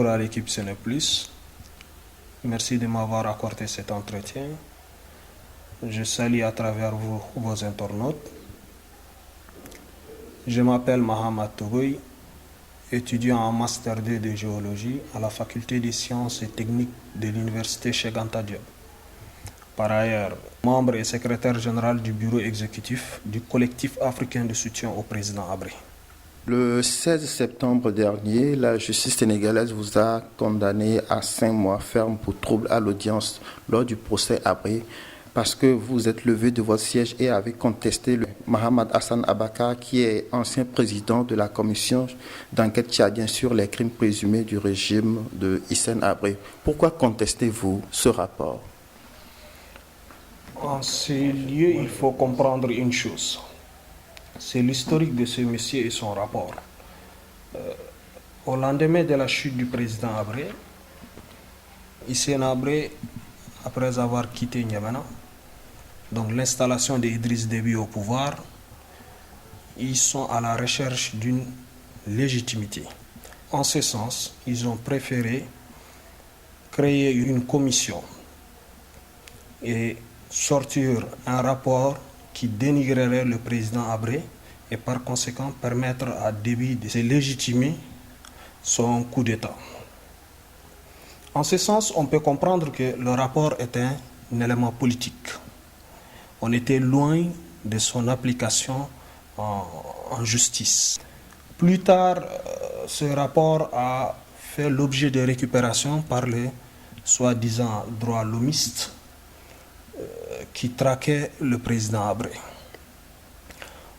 Bonjour à l'équipe Séné Plus. Merci de m'avoir accordé cet entretien. Je salue à travers vous vos internautes. Je m'appelle Mahamad Tougoy, étudiant en Master 2 de géologie à la Faculté des sciences et techniques de l'Université Cheikh Anta Diop. Par ailleurs, membre et secrétaire général du bureau exécutif du collectif africain de soutien au président Habré. Le 16 septembre dernier, la justice sénégalaise vous a condamné à 5 mois ferme pour trouble à l'audience lors du procès Habré parce que vous êtes levé de votre siège et avez contesté le Mahamad Hassan Abakar, qui est ancien président de la commission d'enquête tchadienne sur les crimes présumés du régime de Hissène Habré. Pourquoi contestez-vous ce rapport? En ce lieu, il faut comprendre une chose. C'est l'historique de ce monsieur et son rapport. Au lendemain de la chute du président Habré, Hissène Habré, après avoir quitté N'Djamena, donc l'installation d'Idriss Déby au pouvoir, ils sont à la recherche d'une légitimité. En ce sens, ils ont préféré créer une commission et sortir un rapport qui dénigrerait le président Habré et par conséquent permettre à Déby de se légitimer son coup d'État. En ce sens, on peut comprendre que le rapport est un élément politique. On était loin de son application en justice. Plus tard, ce rapport a fait l'objet de récupération par les soi-disant droits lomistes qui traquaient le président Habré.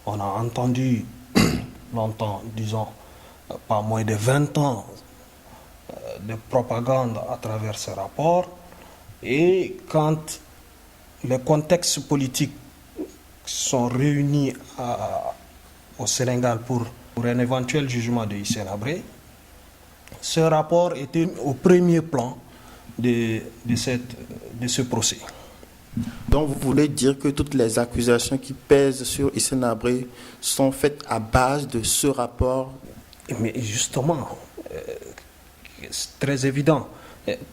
On a entendu longtemps, disons, pas moins de 20 ans de propagande à travers ce rapport. Et quand les contextes politiques sont réunis au Sénégal pour un éventuel jugement de Hissène Habré, ce rapport était au premier plan de ce procès. Donc vous voulez dire que toutes les accusations qui pèsent sur Hissène Habré sont faites à base de ce rapport? Mais justement, c'est très évident,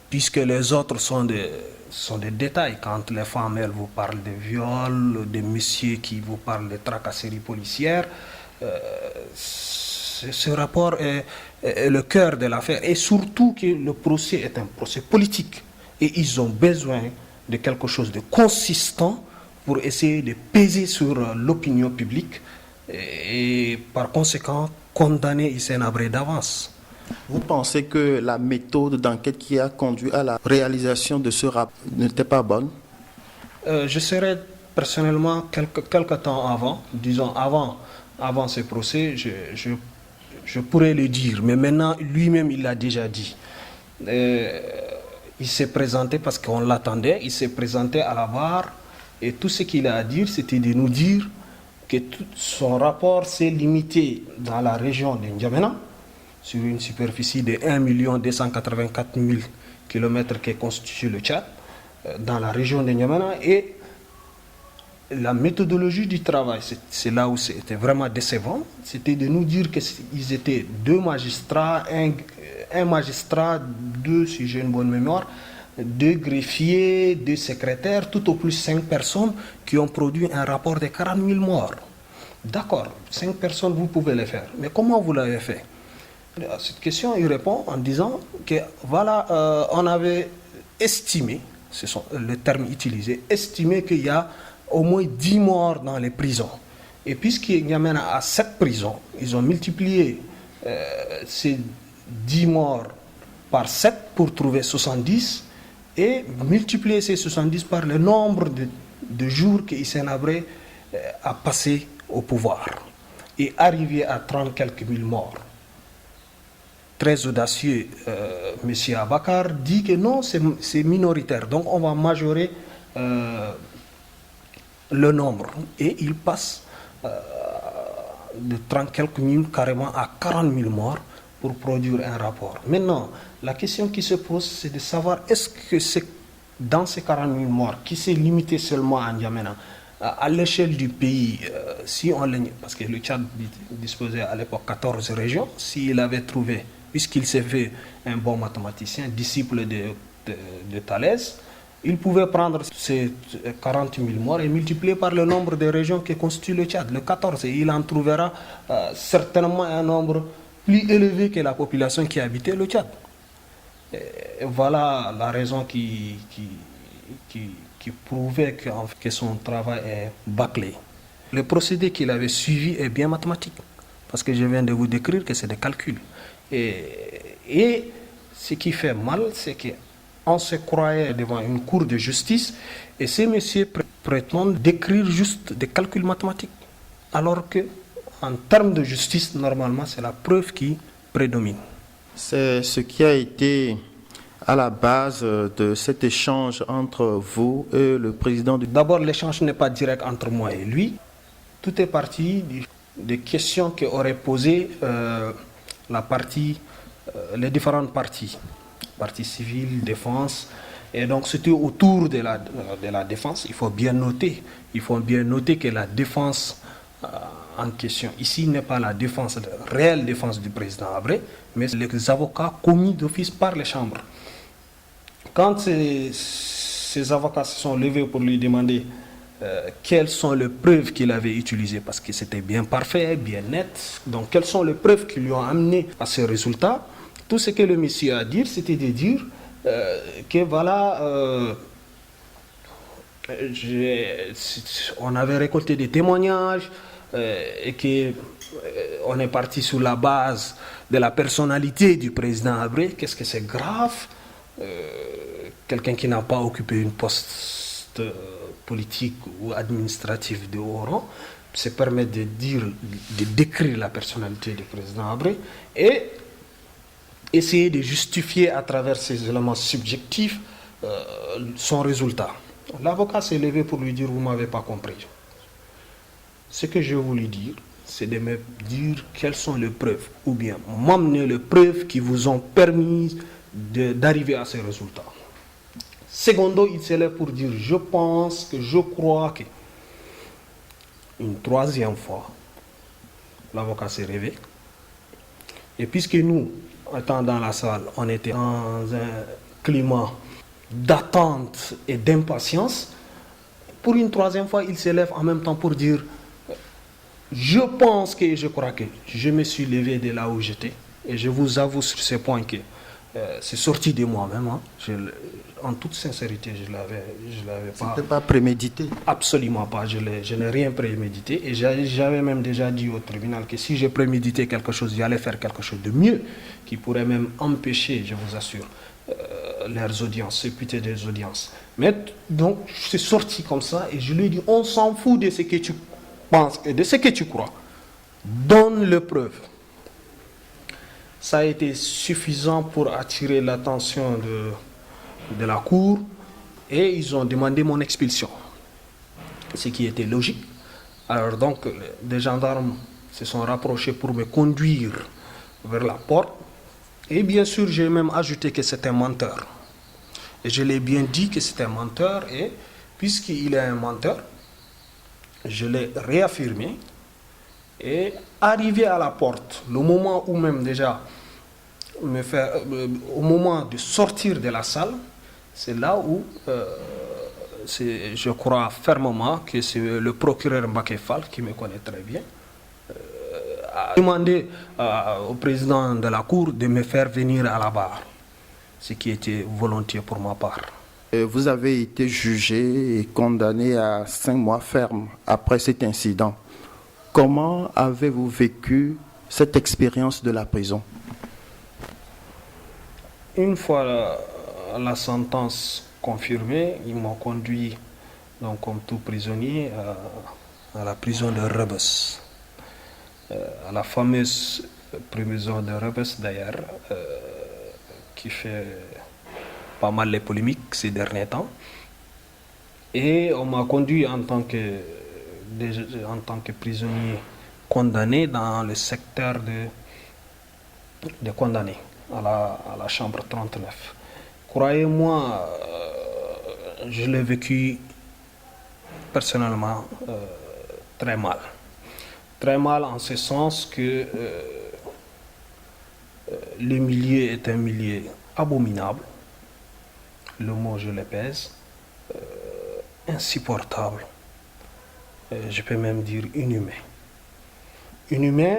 puisque les autres sont des détails. Quand les femmes, elles vous parlent de viols, des messieurs qui vous parlent de tracasseries policières, ce rapport est le cœur de l'affaire. Et surtout que le procès est un procès politique. Et ils ont besoin de quelque chose de consistant pour essayer de peser sur l'opinion publique et par conséquent condamner Hissène Habré d'avance. Vous pensez que la méthode d'enquête qui a conduit à la réalisation de ce rapport n'était pas bonne? Je serais personnellement quelque temps avant, disons avant ce procès, je pourrais le dire, mais maintenant lui-même il l'a déjà dit. Il s'est présenté parce qu'on l'attendait, il s'est présenté à la barre et tout ce qu'il a à dire, c'était de nous dire que son rapport s'est limité dans la région de N'Djamena, sur une superficie de 1 284 000 km qui constitue le Tchad, dans la région de N'Djamena. Et la méthodologie du travail, c'est là où c'était vraiment décevant, c'était de nous dire qu'ils étaient 2 magistrats, un magistrat, 2, si j'ai une bonne mémoire, 2 greffiers, 2 secrétaires, tout au plus 5 personnes qui ont produit un rapport de 40 000 morts. D'accord, 5 personnes, vous pouvez le faire. Mais comment vous l'avez fait? À cette question, il répond en disant que voilà, on avait estimé, ce sont le terme utilisé, estimé qu'il y a au moins 10 morts dans les prisons. Et puisqu'il y en a 7 prisons, ils ont multiplié ces 10 morts par 7 pour trouver 70 et multiplier ces 70 par le nombre de jours que Hissène Habré a passé au pouvoir et arriver à 30 quelques mille morts. Très audacieux, M. Abakar dit que non, c'est minoritaire, donc on va majorer le nombre et il passe de 30 quelques mille carrément à 40 000 morts pour produire un rapport. Maintenant, la question qui se pose, c'est de savoir est-ce que c'est dans ces 40 000 morts, qui s'est limité seulement à N'Djamena, à l'échelle du pays, si on parce que le Tchad disposait à l'époque 14 régions, s'il avait trouvé puisqu'il s'est fait un bon mathématicien, disciple de Thalès, il pouvait prendre ces 40 000 morts et multiplier par le nombre de régions qui constituent le Tchad, le 14, et il en trouvera certainement un nombre plus élevé que la population qui habitait le Tchad. Et voilà la raison qui prouvait que son travail est bâclé. Le procédé qu'il avait suivi est bien mathématique, parce que je viens de vous décrire que c'est des calculs. Et ce qui fait mal, c'est qu'on se croyait devant une cour de justice et ces messieurs prétendent décrire juste des calculs mathématiques, alors que en termes de justice, normalement, c'est la preuve qui prédomine. C'est ce qui a été à la base de cet échange entre vous et le président du... D'abord, l'échange n'est pas direct entre moi et lui. Tout est parti des questions qu'auraient posées les différentes parties. Partie civile, défense. Et donc, c'était autour de la défense. Il faut bien noter que la défense en question ici n'est pas la réelle défense du président Habré, mais les avocats commis d'office par les chambres. Quand ces avocats se sont levés pour lui demander quelles sont les preuves qu'il avait utilisées, parce que c'était bien parfait, bien net, donc quelles sont les preuves qui lui ont amené à ce résultat, tout ce que le monsieur a dit, c'était de dire que voilà, on avait récolté des témoignages et qu'on est parti sur la base de la personnalité du président Habré. Qu'est-ce que c'est grave, quelqu'un qui n'a pas occupé une poste politique ou administratif de haut rang se permet de décrire la personnalité du président Habré et essayer de justifier à travers ces éléments subjectifs son résultat. L'avocat s'est levé pour lui dire: vous ne m'avez pas compris. Ce que je voulais dire, c'est de me dire quelles sont les preuves, ou bien m'amener les preuves qui vous ont permis d'arriver à ces résultats. Secondo, il se lève pour dire: je pense que, je crois que. Une troisième fois, l'avocat s'est levé. Et puisque nous, étant dans la salle, on était dans un climat d'attente et d'impatience, pour une troisième fois, il se lève en même temps pour dire: je pense que, je crois que. Je me suis levé de là où j'étais. Et je vous avoue sur ce point que c'est sorti de moi-même. Hein. En toute sincérité, je l'avais pas... C'était pas prémédité? Absolument pas. Je n'ai rien prémédité. Et j'avais même déjà dit au tribunal que si je préméditais quelque chose, j'allais faire quelque chose de mieux, qui pourrait même empêcher, je vous assure, leurs audiences, ce putain des audiences. Mais donc, c'est sorti comme ça et je lui ai dit: on s'en fout de ce que tu penses et de ce que tu crois. Donne le preuve. Ça a été suffisant pour attirer l'attention de la cour et ils ont demandé mon expulsion. Ce qui était logique. Alors donc, des gendarmes se sont rapprochés pour me conduire vers la porte. Et bien sûr, j'ai même ajouté que c'était un menteur. Et je l'ai bien dit que c'était un menteur. Et puisqu'il est un menteur, je l'ai réaffirmé. Et arrivé à la porte, le moment où même déjà, au moment de sortir de la salle, c'est là où je crois fermement que c'est le procureur Mbaké Fall, qui me connaît très bien, a demandé au président de la cour de me faire venir à la barre, ce qui était volontiers pour ma part. Vous avez été jugé et condamné à 5 mois ferme après cet incident. Comment avez-vous vécu cette expérience de la prison? Une fois la sentence confirmée, ils m'ont conduit, donc, comme tout prisonnier, à la prison de Rebus. À la fameuse prison de Rebus, d'ailleurs, qui fait pas mal les polémiques ces derniers temps. Et on m'a conduit en tant que prisonnier condamné dans le secteur de condamnés à la chambre 39. Croyez-moi, je l'ai vécu personnellement très mal. Très mal en ce sens que le milieu est un milieu abominable, le mot je le pèse, insupportable, je peux même dire inhumain. Inhumain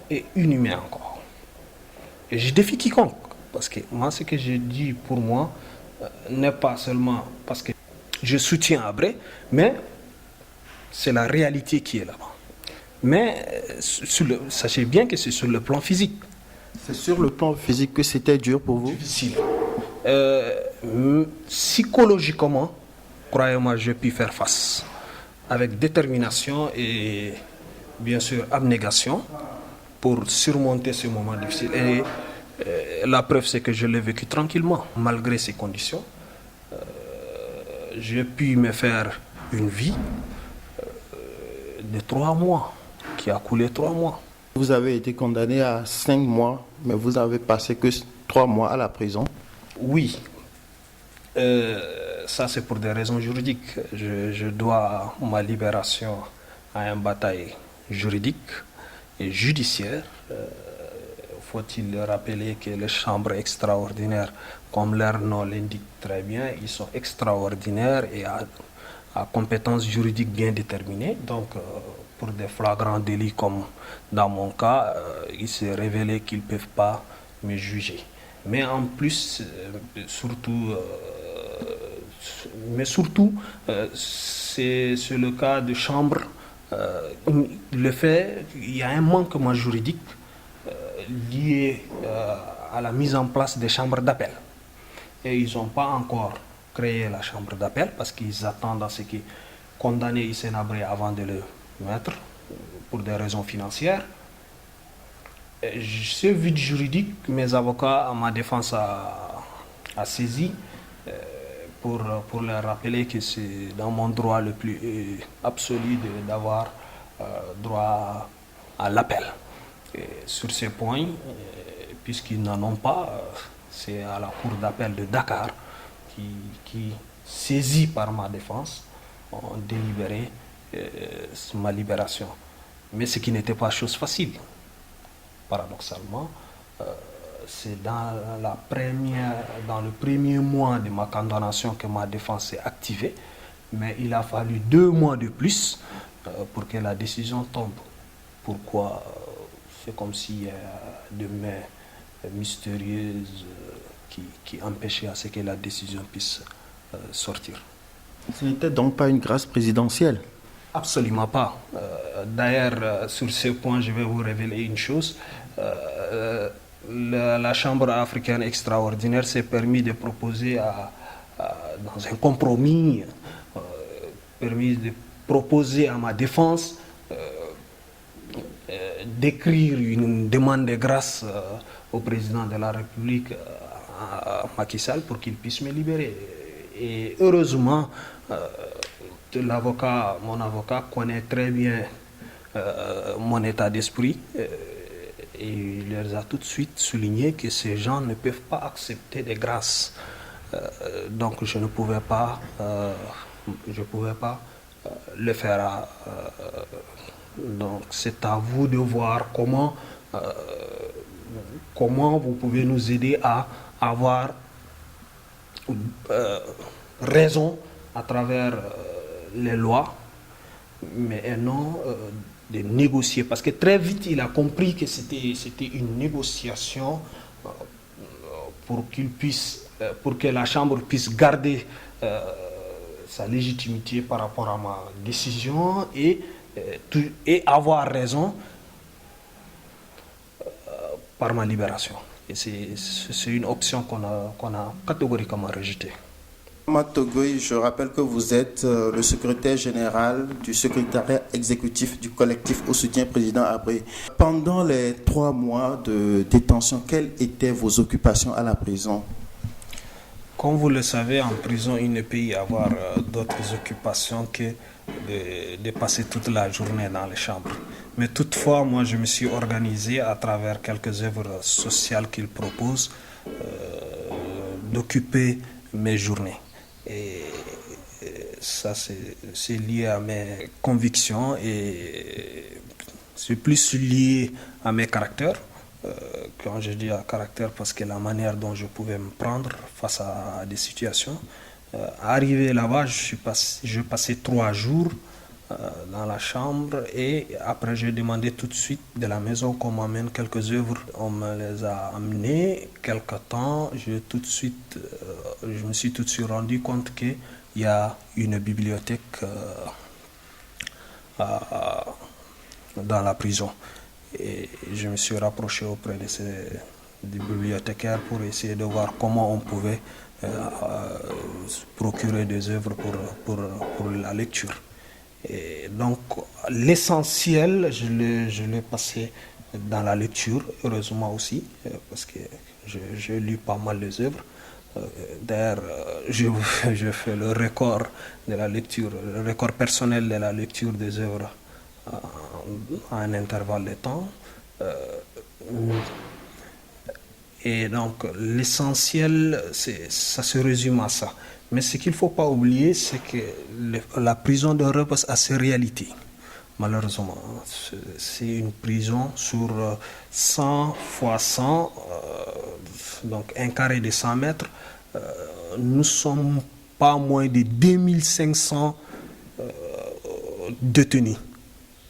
et inhumain encore. Et je défie quiconque, parce que moi ce que je dis pour moi n'est pas seulement parce que je soutiens Habré, mais c'est la réalité qui est là-bas. Mais sachez bien que c'est sur le plan physique. C'est sur le plan physique que c'était dur pour vous? Difficile. Psychologiquement, croyez-moi, j'ai pu faire face avec détermination et bien sûr abnégation pour surmonter ce moment difficile. Et la preuve, c'est que je l'ai vécu tranquillement, malgré ces conditions. J'ai pu me faire une vie de 3 mois, qui a coulé 3 mois. Vous avez été condamné à 5 mois, mais vous avez passé que 3 mois à la prison. Oui, ça c'est pour des raisons juridiques. Je dois ma libération à une bataille juridique et judiciaire. Faut-il rappeler que les chambres extraordinaires, comme leur nom l'indique très bien, ils sont extraordinaires et à compétences juridiques bien déterminées. Donc, pour des flagrants délits comme dans mon cas, il s'est révélé qu'ils ne peuvent pas me juger. Mais en plus, surtout, c'est le cas de chambre. Le fait, il y a un manquement juridique lié à la mise en place des chambres d'appel. Et ils n'ont pas encore créé la chambre d'appel parce qu'ils attendent à ce que condamner Hissène Habré avant de le mettre pour des raisons financières. Ce vide juridique, mes avocats, ma défense a saisi pour leur rappeler que c'est dans mon droit le plus absolu d'avoir droit à l'appel. Sur ces points, puisqu'ils n'en ont pas, c'est à la cour d'appel de Dakar qui, saisie par ma défense, ont délibéré ma libération. Mais ce qui n'était pas chose facile. Paradoxalement, c'est dans le premier mois de ma condamnation que ma défense s'est activée, mais il a fallu 2 mois de plus pour que la décision tombe. Pourquoi? C'est comme s'il y a des mains mystérieuses qui empêchaient à ce que la décision puisse sortir. Ce n'était donc pas une grâce présidentielle? Absolument pas. D'ailleurs, sur ce point, je vais vous révéler une chose. La Chambre africaine extraordinaire s'est permis de proposer, dans un compromis, permis de proposer à ma défense d'écrire une demande de grâce au président de la République, Macky Sall, pour qu'il puisse me libérer. Et heureusement, mon avocat connaît très bien mon état d'esprit et il leur a tout de suite souligné que ces gens ne peuvent pas accepter des grâces. Donc je ne pouvais pas, le faire. Donc c'est à vous de voir comment vous pouvez nous aider à avoir raison à travers les lois, mais non de négocier. Parce que très vite, il a compris que c'était une négociation pour que la Chambre puisse garder sa légitimité par rapport à ma décision et avoir raison par ma libération. Et c'est une option qu'on a catégoriquement rejetée. Mohamed Togoy, je rappelle que vous êtes le secrétaire général du secrétariat exécutif du collectif au soutien président Habré. Pendant les 3 mois de détention, quelles étaient vos occupations à la prison? Comme vous le savez, en prison, il ne peut y avoir d'autres occupations que de passer toute la journée dans les chambres. Mais toutefois, moi, je me suis organisé à travers quelques œuvres sociales qu'il propose d'occuper mes journées. Et ça, c'est lié à mes convictions et c'est plus lié à mes caractères. Quand je dis à caractère, parce que la manière dont je pouvais me prendre face à des situations. Arrivé là-bas, je passais 3 jours dans la chambre et après j'ai demandé tout de suite de la maison qu'on m'amène quelques œuvres. On me les a amenées quelque temps. Je me suis tout de suite rendu compte qu'il y a une bibliothèque dans la prison. Et je me suis rapproché auprès de des bibliothécaires pour essayer de voir comment on pouvait procurer des œuvres pour la lecture. Et donc l'essentiel, je l'ai passé dans la lecture, heureusement aussi, parce que je lis pas mal les œuvres. D'ailleurs, je fais le record de la lecture, le record personnel de la lecture des œuvres à un intervalle de temps. Et donc l'essentiel, ça se résume à ça. Mais ce qu'il ne faut pas oublier, c'est que la prison de Rebeuss a ses réalités. Malheureusement, c'est une prison sur 100 fois 100, donc un carré de 100 mètres. Nous sommes pas moins de 2500 détenus,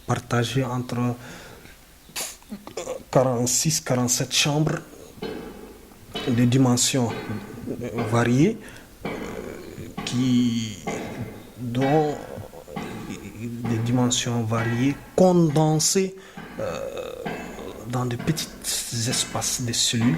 partagés entre 46-47 chambres de dimensions variées, dont des dimensions variées, condensées dans de petits espaces de cellules.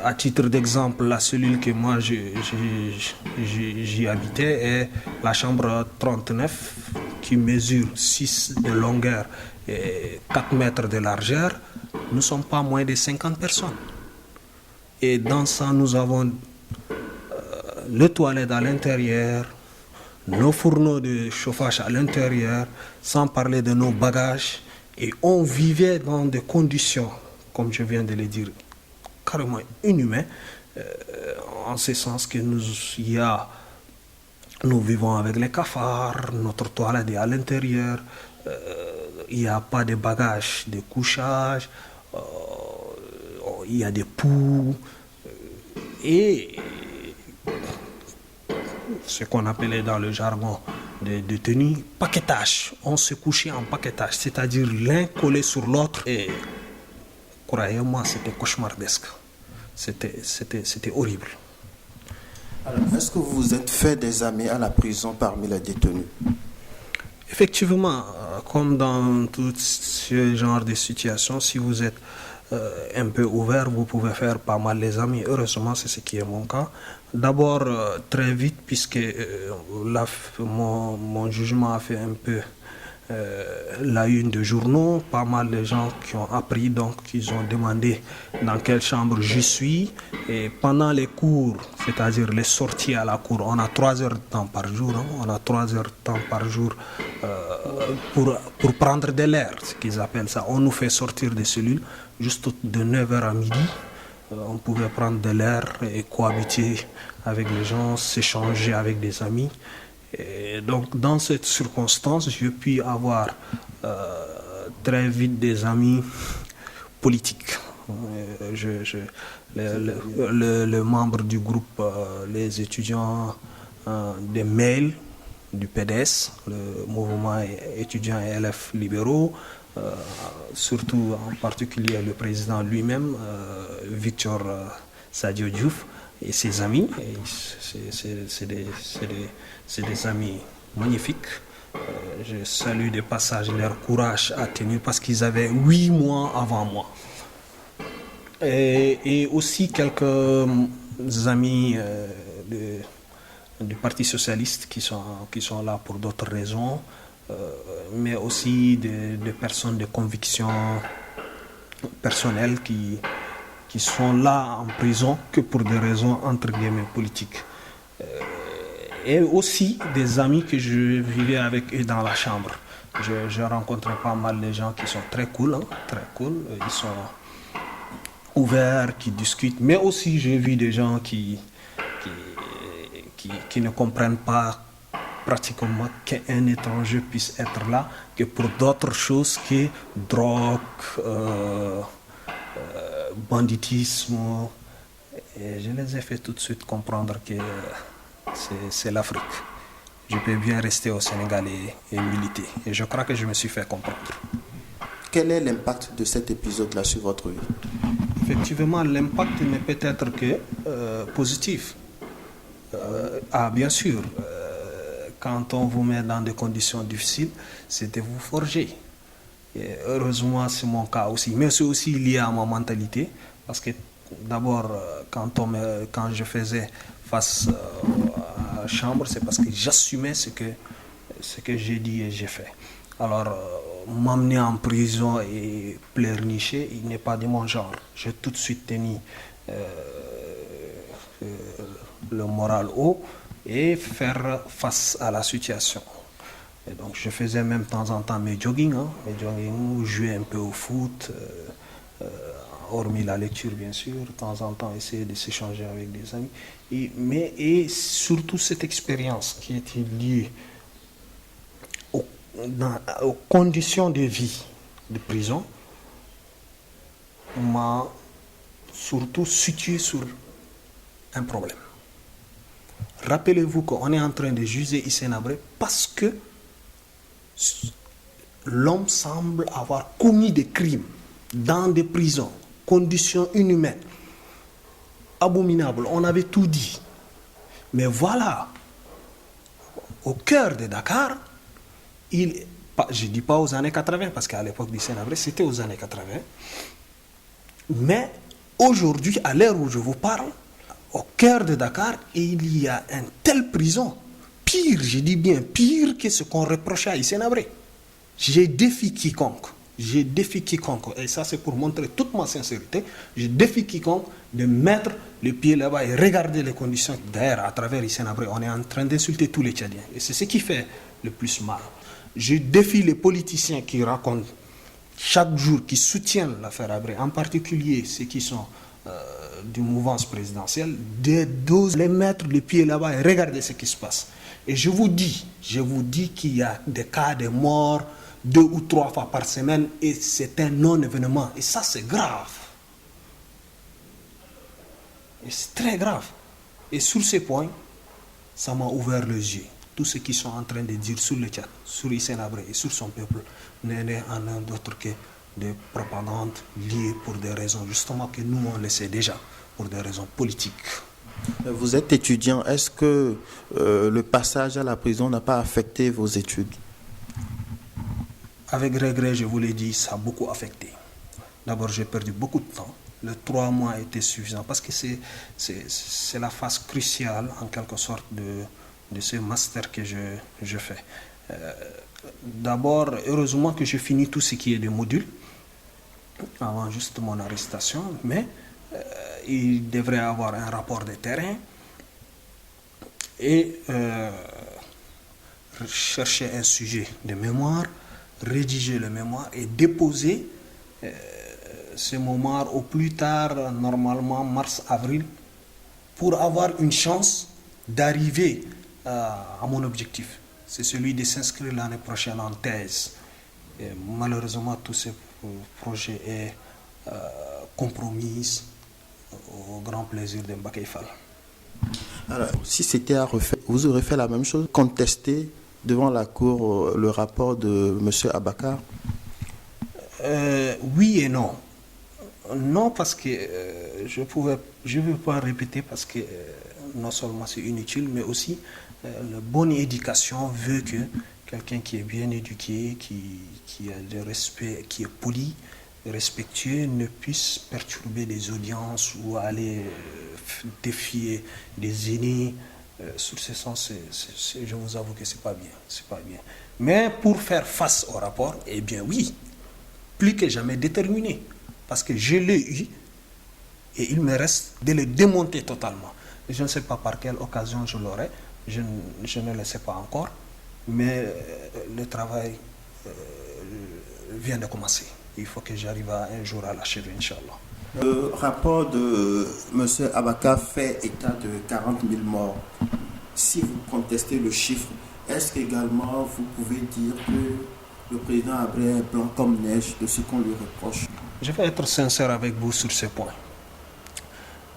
À titre d'exemple, la cellule que moi j'y habitais est la chambre 39 qui mesure 6 de longueur et 4 mètres de largeur. Nous ne sommes pas moins de 50 personnes. Et dans ça, nous avons les toilettes à l'intérieur, nos fourneaux de chauffage à l'intérieur, sans parler de nos bagages. Et on vivait dans des conditions, comme je viens de le dire, carrément inhumaines, en ce sens que nous vivons avec les cafards, notre toilette est à l'intérieur, il n'y a pas de bagages de couchage, il y a des poux, et ce qu'on appelait dans le jargon de détenus, paquetage. On se couchait en paquetage, c'est-à-dire l'un collé sur l'autre. Et croyez-moi, c'était cauchemardesque. C'était horrible. Alors, est-ce que vous vous êtes fait des amis à la prison parmi les détenus? Effectivement, comme dans tout ce genre de situation, si vous êtes un peu ouvert, vous pouvez faire pas mal les amis. Heureusement, c'est ce qui est mon cas. D'abord, très vite, puisque mon jugement a fait un peu la une de journaux, pas mal de gens qui ont appris, donc ils ont demandé dans quelle chambre je suis. Et pendant les cours, c'est-à-dire les sorties à la cour, on a 3 heures de temps par jour. On a 3 heures de temps par jour pour prendre de l'air, ce qu'ils appellent ça. On nous fait sortir des cellules juste de 9h à midi. On pouvait prendre de l'air et cohabiter avec les gens, s'échanger avec des amis. Et donc, dans cette circonstance, j'ai pu avoir très vite des amis politiques. Les membres du groupe, les étudiants des mails du PDS, le mouvement étudiant et élèves libéraux, surtout en particulier le président lui-même, Victor Sadio Diouf, et ses amis. C'est des amis magnifiques. Je salue de passage leur courage à tenir parce qu'ils avaient 8 mois avant moi. Et aussi quelques amis du Parti socialiste qui sont là pour d'autres raisons, mais aussi des personnes de conviction personnelle qui sont là en prison que pour des raisons entre guillemets politiques. Et aussi des amis que je vivais avec eux dans la chambre. Je rencontrais pas mal de gens qui sont très cool, très cool. Ils sont ouverts, qui discutent, mais aussi j'ai vu des gens qui ne comprennent pas pratiquement qu'un étranger puisse être là que pour d'autres choses que drogue, banditisme. Et je les ai fait tout de suite comprendre que c'est l'Afrique. Je peux bien rester au Sénégal et militer. Et je crois que je me suis fait comprendre. Quel est l'impact de cet épisode-là sur votre vie? Effectivement, l'impact n'est peut-être que positif. Bien sûr, quand on vous met dans des conditions difficiles, c'est de vous forger. Et heureusement, c'est mon cas aussi. Mais c'est aussi lié à ma mentalité. Parce que d'abord, quand je faisais face à la chambre, c'est parce que j'assumais ce que j'ai dit et j'ai fait. Alors, m'amener en prison et pleurnicher, il n'est pas de mon genre. J'ai tout de suite tenu le moral haut et faire face à la situation. Et donc, je faisais même de temps en temps mes jogging, jouer un peu au foot, hormis la lecture bien sûr, de temps en temps essayer de s'échanger avec des amis. Et surtout cette expérience qui était liée aux conditions de vie de prison m'a surtout situé sur un problème. Rappelez-vous qu'on est en train de juger Hissène Habré parce que l'homme semble avoir commis des crimes dans des prisons, conditions inhumaines, abominables. On avait tout dit. Mais voilà, au cœur de Dakar, je ne dis pas aux années 80, parce qu'à l'époque d'Hissène Habré, c'était aux années 80. Mais aujourd'hui, à l'heure où je vous parle, au cœur de Dakar, il y a une telle prison, pire, je dis bien pire que ce qu'on reprochait à Hissène Habré. Je défie quiconque, et ça c'est pour montrer toute ma sincérité, je défie quiconque de mettre le pied là-bas et regarder les conditions. D'ailleurs, à travers Hissène Habré, on est en train d'insulter tous les Tchadiens. Et c'est ce qui fait le plus mal. Je défie les politiciens qui racontent chaque jour, qui soutiennent l'affaire Habré, en particulier ceux qui sont du mouvance présidentielle, de les mettre le pied là-bas et regarder ce qui se passe. Et je vous dis qu'il y a des cas de morts 2 ou 3 fois par semaine et c'est un non-événement. Et ça, c'est grave. Et c'est très grave. Et sur ces points, ça m'a ouvert les yeux. Tous ceux qui sont en train de dire sur le Tchad, sur Hissène Habré et sur son peuple, n'est rien d'autre que des propagandes liées pour des raisons justement que nous on le sait déjà, pour des raisons politiques. Vous êtes étudiant, est-ce que le passage à la prison n'a pas affecté vos études? Avec regret, je vous l'ai dit, ça a beaucoup affecté. D'abord, j'ai perdu beaucoup de temps. Les 3 mois étaient suffisants parce que c'est la phase cruciale, en quelque sorte, de ce master que je fais. D'abord, heureusement que j'ai fini tout ce qui est des modules avant juste mon arrestation, mais il devrait avoir un rapport de terrain et chercher un sujet de mémoire, rédiger le mémoire et déposer ce mémoire au plus tard, normalement mars-avril, pour avoir une chance d'arriver à mon objectif. C'est celui de s'inscrire l'année prochaine en thèse. Et malheureusement, tout ce projet est compromis au grand plaisir de Mbacké Fall. Alors, si c'était à refaire, vous aurez fait la même chose, contester devant la cour le rapport de M. Abakar? Oui et non. Non, parce que je ne veux pas répéter parce que non seulement c'est inutile, mais aussi la bonne éducation veut que quelqu'un qui est bien éduqué, qui a du respect, qui est poli, respectueux, ne puisse perturber les audiences ou aller défier des aînés. Sur ce sens, je vous avoue que c'est pas bien. Mais pour faire face au rapport, eh bien oui, plus que jamais déterminé. Parce que je l'ai eu et il me reste de le démonter totalement. Je ne sais pas par quelle occasion je l'aurai, je ne le sais pas encore, mais le travail vient de commencer. Il faut que j'arrive un jour à l'achever, Inch'Allah. Le rapport de M. Abakar fait état de 40 000 morts. Si vous contestez le chiffre, est-ce qu'également vous pouvez dire que le président Habré est blanc comme neige de ce qu'on lui reproche? Je vais être sincère avec vous sur ce point.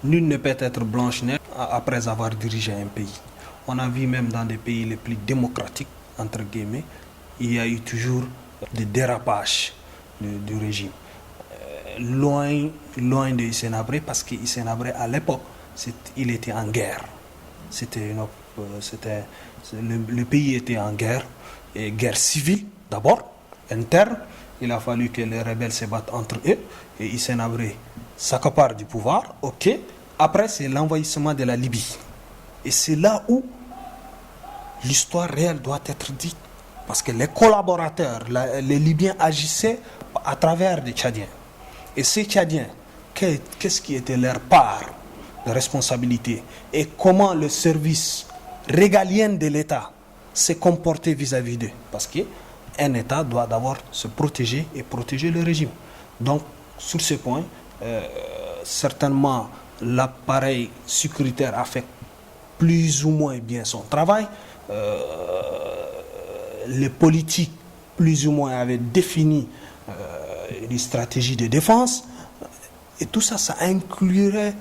Nul ne peut être blanche-neige après avoir dirigé un pays. On a vu même dans des pays les plus démocratiques, entre guillemets, il y a eu toujours des dérapages du régime. Loin de Hissène Habré, parce que Hissène Habré, à l'époque, il était en guerre. Le pays était en guerre, et guerre civile d'abord, interne. Il a fallu que les rebelles se battent entre eux, et Hissène Habré s'accapare du pouvoir, ok. Après, c'est l'envahissement de la Libye. Et c'est là où l'histoire réelle doit être dite. Parce que les collaborateurs, les Libyens agissaient à travers des Tchadiens. Et ces Tchadiens, qu'est-ce qui était leur part de responsabilité? Et comment le service régalien de l'État s'est comporté vis-à-vis d'eux? Parce qu'un État doit d'abord se protéger et protéger le régime. Donc, sur ce point, certainement, l'appareil sécuritaire a fait plus ou moins bien son travail. Les politiques, plus ou moins, avaient défini une stratégie de défense. Et tout ça, ça inclurait,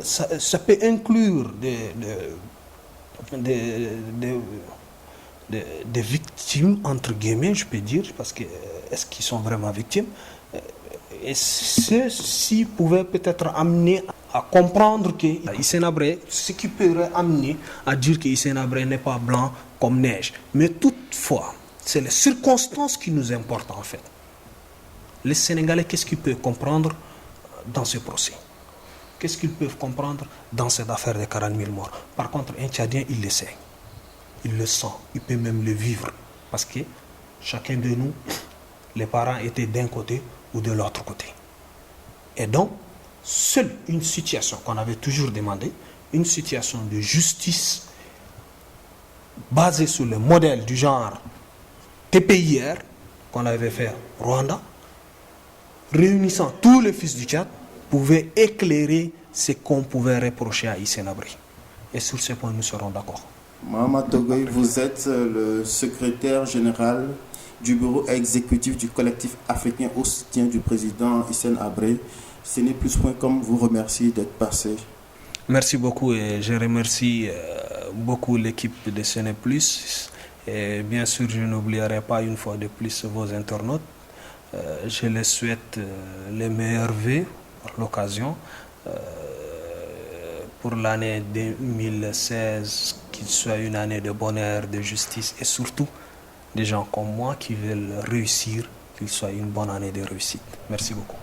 ça peut inclure des victimes, entre guillemets, je peux dire, parce que est-ce qu'ils sont vraiment victimes? Et ceci pouvait peut-être amener à comprendre que Hissène Habré, ce qui pourrait amener à dire que Hissène Habré n'est pas blanc comme neige. Mais toutefois, c'est les circonstances qui nous importent en fait. Les Sénégalais, qu'est-ce qu'ils peuvent comprendre dans ce procès? Qu'est-ce qu'ils peuvent comprendre dans cette affaire de 40 000 morts? Par contre, un Tchadien, il le sait. Il le sent. Il peut même le vivre. Parce que chacun de nous, les parents étaient d'un côté ou de l'autre côté. Et donc, seule une situation qu'on avait toujours demandé, une situation de justice basée sur le modèle du genre TPIR qu'on avait fait au Rwanda, réunissant tous les fils du Tchad, pouvait éclairer ce qu'on pouvait reprocher à Hissène Habré. Et sur ce point, nous serons d'accord. Mohamed Togoy, vous êtes le secrétaire général du bureau exécutif du collectif africain au soutien du président Hissène Habré. CNePlus.com vous remercie d'être passé. Merci beaucoup et je remercie beaucoup l'équipe de CNePlus. Et bien sûr, je n'oublierai pas une fois de plus vos internautes. Je les souhaite les meilleurs vœux par l'occasion pour l'année 2016, qu'il soit une année de bonheur, de justice et surtout des gens comme moi qui veulent réussir, qu'il soit une bonne année de réussite. Merci beaucoup.